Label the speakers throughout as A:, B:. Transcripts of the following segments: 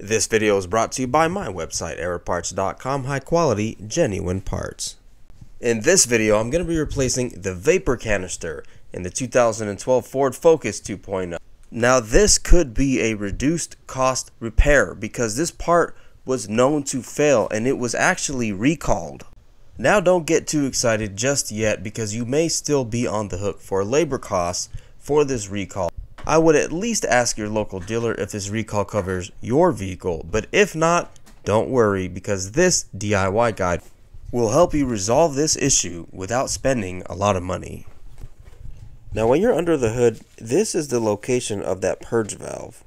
A: This video is brought to you by my website, aeroparts.com, high quality, genuine parts. In this video, I'm going to be replacing the vapor canister in the 2012 Ford Focus 2.0. Now this could be a reduced cost repair because this part was known to fail and it was actually recalled. Now don't get too excited just yet because you may still be on the hook for labor costs for this recall. I would at least ask your local dealer if this recall covers your vehicle, but if not, don't worry because this DIY guide will help you resolve this issue without spending a lot of money. Now when you're under the hood, this is the location of that purge valve.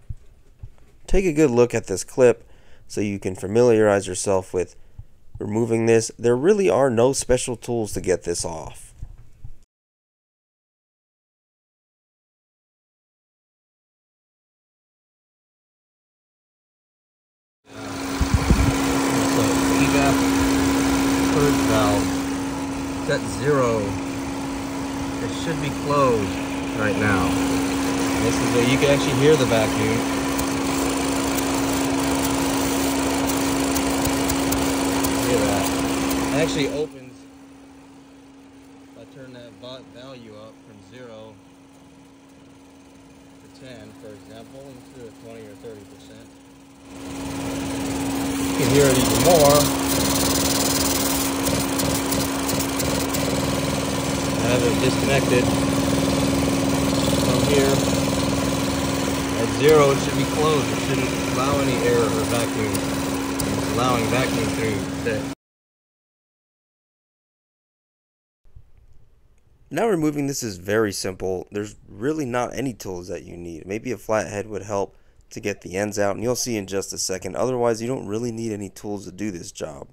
A: Take a good look at this clip so you can familiarize yourself with removing this. There really are no special tools to get this off.
B: Purge valve. It's at 0. It should be closed right now. This is where you can actually hear the vacuum. Hear that? It actually opens. If I turn that value up from 0 to 10, for example, let's do it 20 or 30%. You can hear it even more. I have it disconnected from here. At 0 it should be closed. It shouldn't allow any air or vacuum. It's allowing vacuum through instead.
A: Now removing this is very simple. There's really not any tools that you need. Maybe a flathead would help to get the ends out, and you'll see in just a second. Otherwise you don't really need any tools to do this job.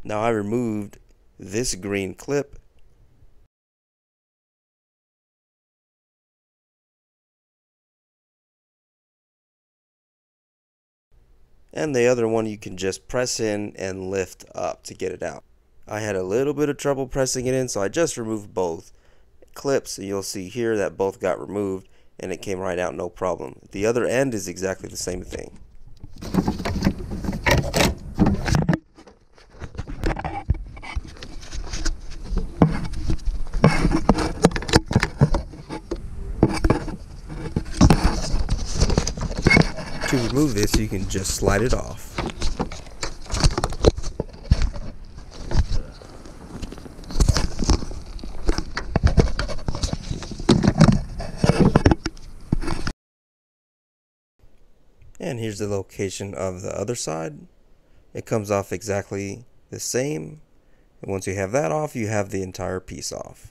A: Now I removed this green clip. And the other one you can just press in and lift up to get it out. I had a little bit of trouble pressing it in, so I just removed both clips. And you'll see here that both got removed and it came right out no problem. The other end is exactly the same thing. To remove this, you can just slide it off. And here's the location of the other side. It comes off exactly the same. And once you have that off, you have the entire piece off.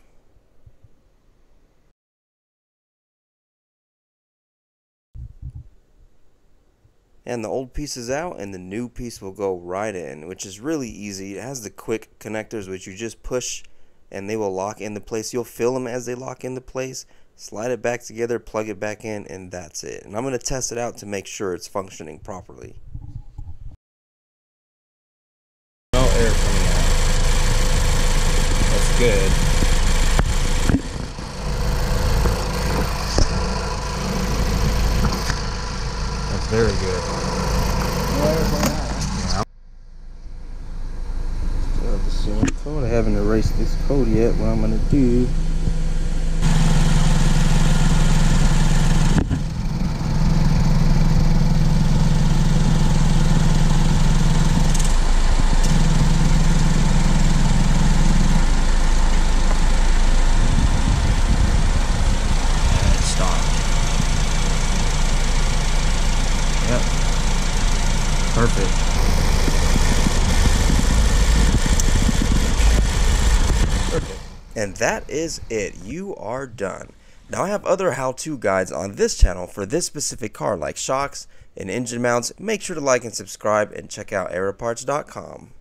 A: And the old piece is out and the new piece will go right in, which is really easy. It has the quick connectors which you just push and they will lock into place. You'll feel them as they lock into place. Slide it back together, plug it back in, and that's it. And I'm going to test it out to make sure it's functioning properly.
B: No air coming out. That's good. That's very good. Yeah.
A: Still have the same code. I haven't erased this code yet. What I'm going to do .
B: Perfect.
A: And that is it. You are done. Now I have other how-to guides on this channel for this specific car like shocks and engine mounts. Make sure to like and subscribe and check out aeroparts.com.